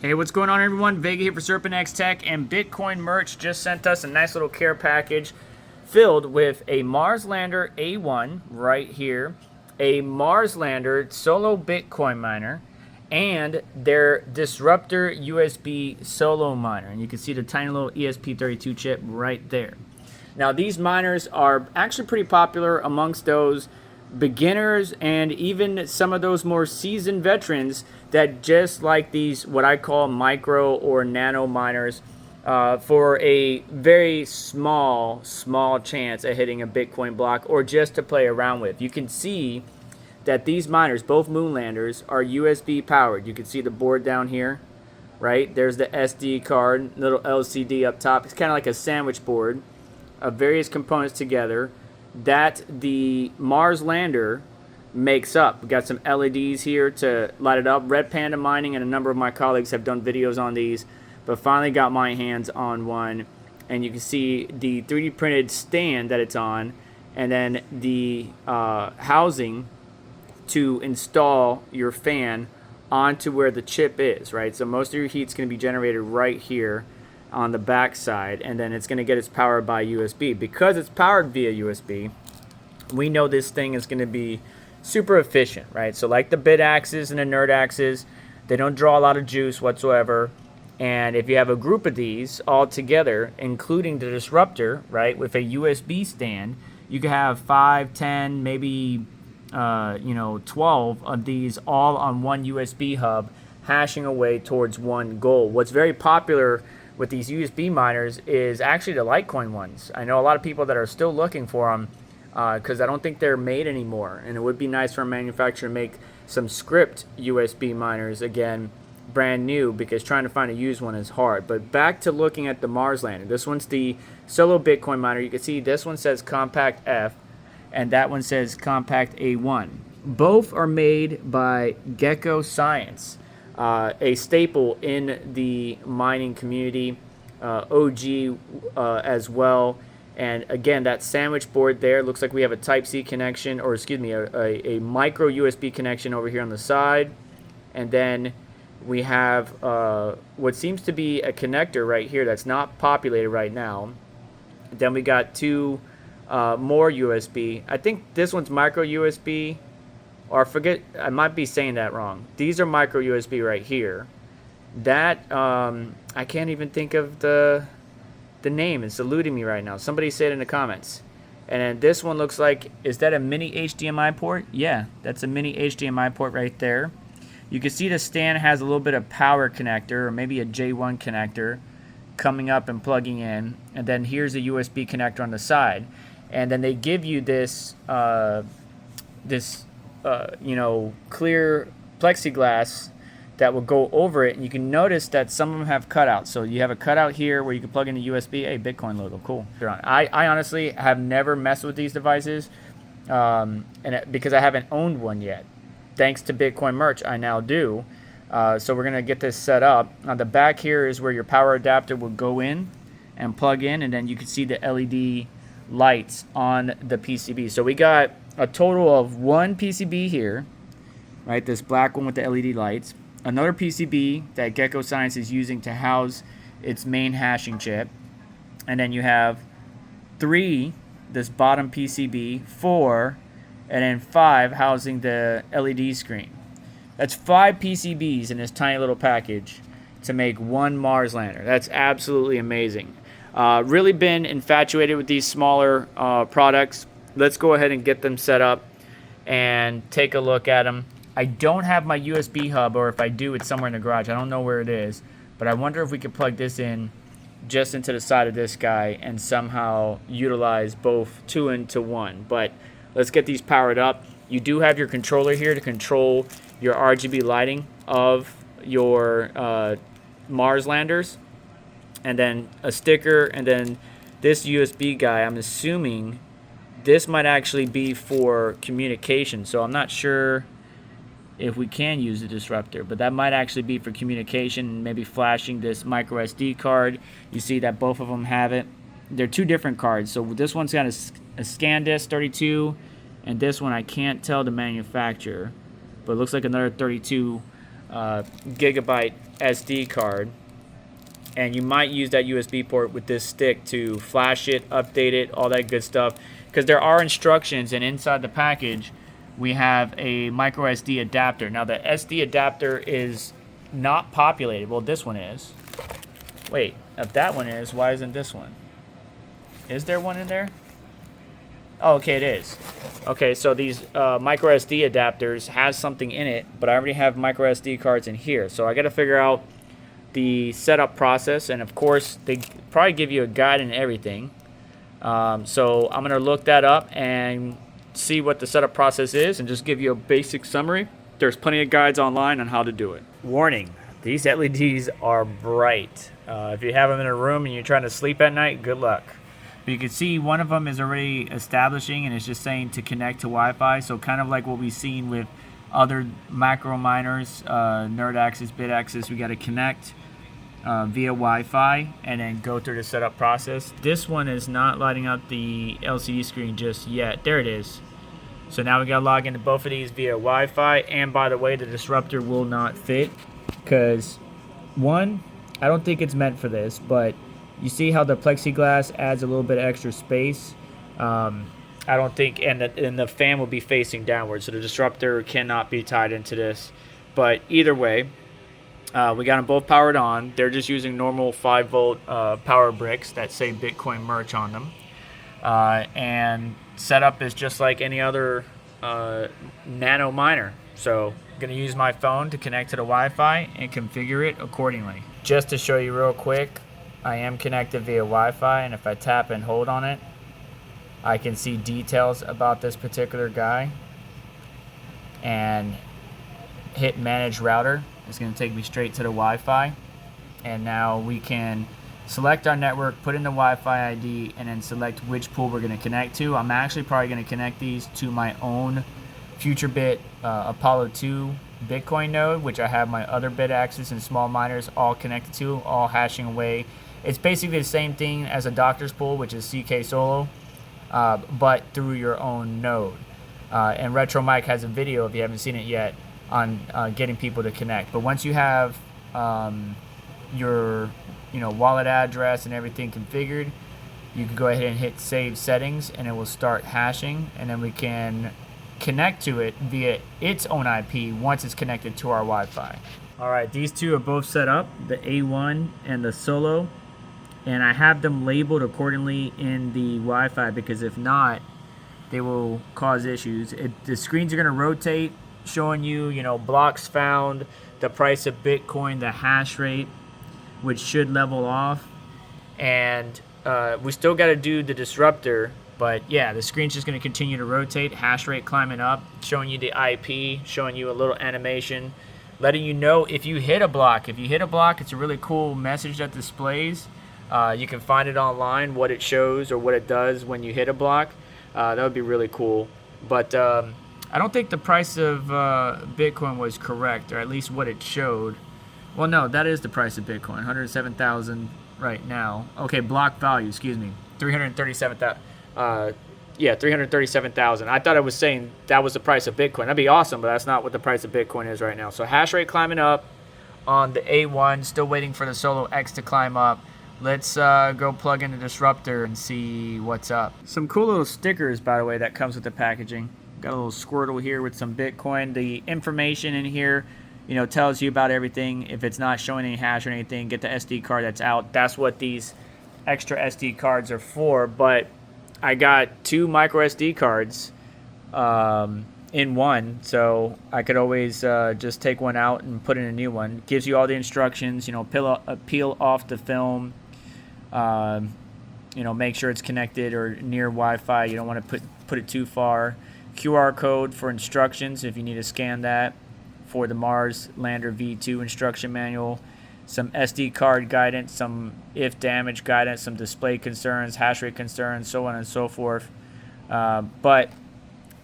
Hey, what's going on, everyone? Vega here for SerpentX Tech, and Bitcoin Merch just sent us a nice little care package filled with a Mars Lander A1 right here, a Mars Lander solo Bitcoin miner, and their Disruptor USB solo miner. And you can see the tiny little ESP32 chip right there. Now, these miners are actually pretty popular amongst those beginners and even some of those more seasoned veterans that just like these what I call micro or nano miners for a very small chance at hitting a Bitcoin block or just to play around with. You can see that these miners, both Moonlanders, are USB powered. You can see the board down here, right? There's the SD card, little LCD up top. It's kind of like a sandwich board of various components together that the Mars Lander makes up. We got some LEDs here to light it up. Red Panda Mining and a number of my colleagues have done videos on these, but finally got my hands on one. And you can see the 3D printed stand that it's on, and then the housing to install your fan onto where the chip is, right? So most of your heat's going to be generated right here on the back side, and then it's going to get its power by USB. Because it's powered via USB, we know this thing is going to be super efficient, right? So like the bit axes and the nerd axes, they don't draw a lot of juice whatsoever. And if you have a group of these all together, including the Disruptor, right, with a USB stand, you can have 5, 10, maybe 12 of these all on one USB hub, hashing away towards one goal. What's very popular with these USB miners is actually the Litecoin ones. I know a lot of people that are still looking for them because I don't think they're made anymore. And it would be nice for a manufacturer to make some script USB miners again, brand new, because trying to find a used one is hard. But back to looking at the Mars Lander. This one's the solo Bitcoin miner. You can see this one says Compact F and that one says Compact A1. Both are made by Gecko Science. A staple in the mining community, OG as well. And again, that sandwich board there looks like we have a Type-C connection, or excuse me, a micro USB connection over here on the side. And then we have what seems to be a connector right here that's not populated right now. Then we got two more USB. I think this one's micro USB. Or forget, I might be saying that wrong. These are micro USB right here. That, I can't even think of the name. It's eluding me right now. Somebody say it in the comments. And then this one looks like, is that a mini HDMI port? Yeah, that's a mini HDMI port right there. You can see the stand has a little bit of power connector, or maybe a J1 connector coming up and plugging in. And then here's a USB connector on the side. And then they give you this, clear plexiglass that will go over it, and you can notice that some of them have cutouts. So you have a cutout here where you can plug in a USB. Hey, Bitcoin logo, cool. I honestly have never messed with these devices because I haven't owned one yet. Thanks to Bitcoin Merch, I now do. So we're gonna get this set up. On the back here is where your power adapter will go in and plug in, and then you can see the LED lights on the PCB. So we got a total of one PCB here, right? This black one with the LED lights. Another PCB that Gecko Science is using to house its main hashing chip. And then you have 3, this bottom PCB, 4, and then 5 housing the LED screen. That's 5 PCBs in this tiny little package to make one Mars Lander. That's absolutely amazing. Really been infatuated with these smaller products. Let's go ahead and get them set up and take a look at them. I don't have my USB hub, or if I do, it's somewhere in the garage. I don't know where it is, but I wonder if we could plug this in just into the side of this guy and somehow utilize both 2 into 1. But let's get these powered up. You do have your controller here to control your RGB lighting of your Mars Landers, and then a sticker, and then this USB guy. I'm assuming this might actually be for communication, so I'm not sure if we can use the Disruptor, but that might actually be for communication, maybe flashing this micro SD card. You see that both of them have it. They're 2 different cards. So this one's got a SanDisk 32, and this one I can't tell the manufacturer, but it looks like another 32 Gigabyte SD card, and you might use that USB port with this stick to flash it, update it, all that good stuff, because there are instructions, and inside the package we have a micro SD adapter. Now the SD adapter is not populated. Well, this one is. Wait, if that one is, why isn't this one? Is there one in there? Oh, okay, it is. Okay, so these micro SD adapters have something in it, but I already have micro SD cards in here. So I got to figure out the setup process, and of course, they probably give you a guide and everything. So I'm going to look that up and see what the setup process is and just give you a basic summary. There's plenty of guides online on how to do it. Warning, these LEDs are bright. If you have them in a room and you're trying to sleep at night, good luck. But you can see one of them is already establishing, and it's just saying to connect to Wi-Fi. So kind of like what we've seen with other macro miners, Nerd Access, Bit Access, we got to connect via Wi-Fi and then go through the setup process. This one is not lighting up the LCD screen just yet. There it is. So now we got to log into both of these via Wi-Fi. And by the way, the Disruptor will not fit because, one, I don't think it's meant for this, but you see how the plexiglass adds a little bit of extra space. I don't think, and the fan will be facing downwards, so the Disruptor cannot be tied into this. But either way, we got them both powered on. They're just using normal 5-volt power bricks that say Bitcoin merch on them. And setup is just like any other nano miner. So I'm going to use my phone to connect to the Wi-Fi and configure it accordingly. Just to show you real quick, I am connected via Wi-Fi, and if I tap and hold on it, I can see details about this particular guy and hit manage router. It's going to take me straight to the Wi-Fi, and now we can select our network, put in the Wi-Fi ID, and then select which pool we're going to connect to. I'm actually probably going to connect these to my own FutureBit Apollo 2 Bitcoin node, which I have my other bit access and small miners all connected to, all hashing away. It's basically the same thing as a doctor's pool, which is CK Solo, but through your own node. And Retro Mike has a video, if you haven't seen it yet, on getting people to connect. But once you have your wallet address and everything configured, you can go ahead and hit save settings, and it will start hashing, and then we can connect to it via its own IP once it's connected to our Wi-Fi. All right, these two are both set up, the A1 and the Solo, and I have them labeled accordingly in the Wi-Fi, because if not, they will cause issues. The screens are going to rotate, showing you, blocks found, the price of Bitcoin, the hash rate, which should level off, and we still got to do the Disruptor. But yeah, the screen's just going to continue to rotate, hash rate climbing up, showing you the IP, showing you a little animation, letting you know if you hit a block. If you hit a block, it's a really cool message that displays. You can find it online, what it shows or what it does when you hit a block. That would be really cool. But I don't think the price of Bitcoin was correct, or at least what it showed. Well, no, that is the price of Bitcoin, 107,000 right now. Okay, block value, excuse me, 337,000. Yeah, 337,000. I thought I was saying that was the price of Bitcoin. That'd be awesome, but that's not what the price of Bitcoin is right now. So hash rate climbing up on the A1. Still waiting for the Solo X to climb up. Let's go plug in the Disruptor and see what's up. Some cool little stickers, by the way, that comes with the packaging. Got a little Squirtle here with some Bitcoin. The information in here, tells you about everything. If it's not showing any hash or anything, get the SD card that's out. That's what these extra SD cards are for. But I got 2 micro SD cards in one, so I could always just take one out and put in a new one. Gives you all the instructions, peel off the film, make sure it's connected or near Wi-Fi. You don't want to put it too far. QR code for instructions if you need to scan that for the Mars Lander V2 instruction manual. Some SD card guidance, some if damage guidance, some display concerns, hash rate concerns, so on and so forth. But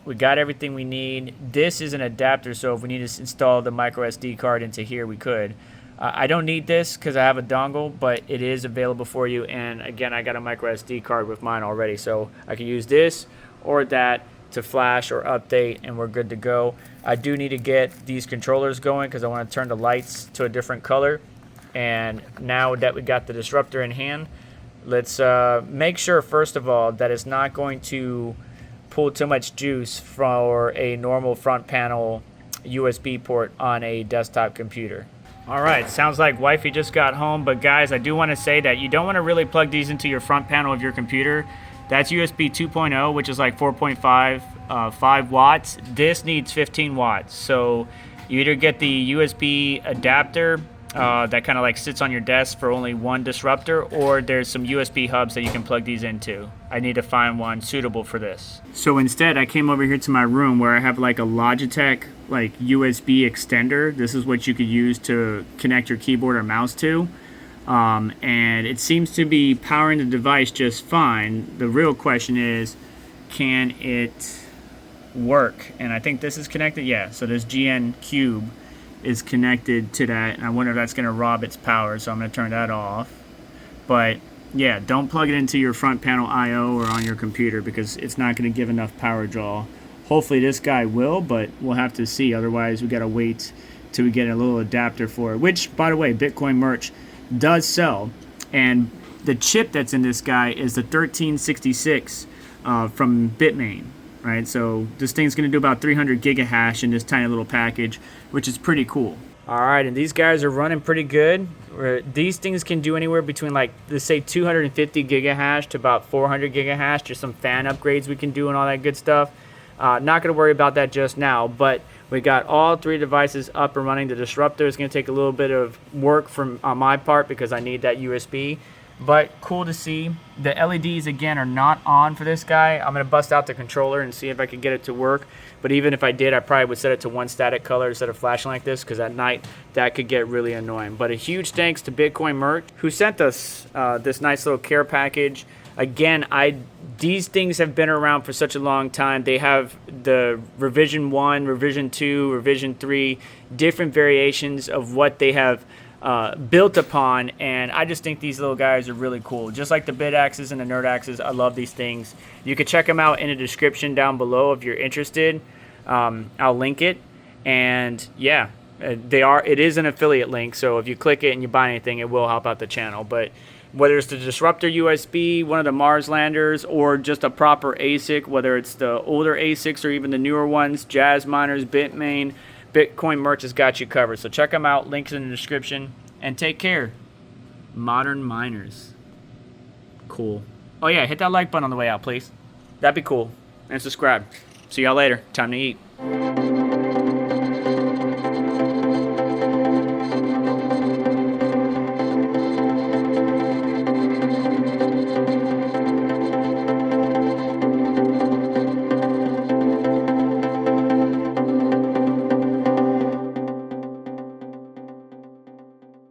we got everything we need. This is an adapter, so if we need to install the micro SD card into here, we could. I don't need this because I have a dongle, but it is available for you. And again, I got a micro SD card with mine already, so I can use this or that to flash or update, and we're good to go. I do need to get these controllers going because I want to turn the lights to a different color. And now that we got the Disruptor in hand, let's make sure, first of all, that it's not going to pull too much juice for a normal front panel USB port on a desktop computer. All right, sounds like wifey just got home, but guys, I do want to say that you don't want to really plug these into your front panel of your computer. That's USB 2.0, which is like 4.5 5 watts. This needs 15 watts. So you either get the USB adapter that kind of like sits on your desk for only one disruptor, or there's some USB hubs that you can plug these into. I need to find one suitable for this. So instead, I came over here to my room where I have like a Logitech like USB extender. This is what you could use to connect your keyboard or mouse to. And it seems to be powering the device just fine. The real question is, can it work? And I think this is connected. Yeah, so this GN Cube is connected to that, and I wonder if that's going to rob its power, so I'm going to turn that off. But yeah, don't plug it into your front panel I/O or on your computer because it's not going to give enough power draw. Hopefully this guy will, but we'll have to see. Otherwise, we got to wait till we get a little adapter for it, which, by the way, Bitcoin merch does sell. And the chip that's in this guy is the 1366 from Bitmain. Right, so this thing's going to do about 300 gigahash in this tiny little package, which is pretty cool. All right, and these guys are running pretty good. These things can do anywhere between, like, let's say 250 gigahash to about 400 gigahash. Just some fan upgrades we can do and all that good stuff. Not going to worry about that just now, but we got all three devices up and running. The Disruptor is going to take a little bit of work on my part because I need that USB. But cool to see. The LEDs, again, are not on for this guy. I'm going to bust out the controller and see if I can get it to work. But even if I did, I probably would set it to one static color instead of flashing like this, because at night that could get really annoying. But a huge thanks to Bitcoin Merch, who sent us this nice little care package. Again, these things have been around for such a long time. They have the revision 1, revision 2, revision 3, different variations of what they have built upon, and I just think these little guys are really cool. Just like the Bit Axes and the Nerd Axes, I love these things. You can check them out in the description down below if you're interested. I'll link it, and yeah, it is an affiliate link, so if you click it and you buy anything, it will help out the channel. But whether it's the Disruptor USB, one of the Mars landers, or just a proper ASIC, whether it's the older ASICs or even the newer ones, Jazz Miners, Bitmain, Bitcoin Merch has got you covered. So check them out. Links in the description. And take care, modern miners. Cool. Oh yeah, hit that like button on the way out, please. That'd be cool. And subscribe. See y'all later. Time to eat.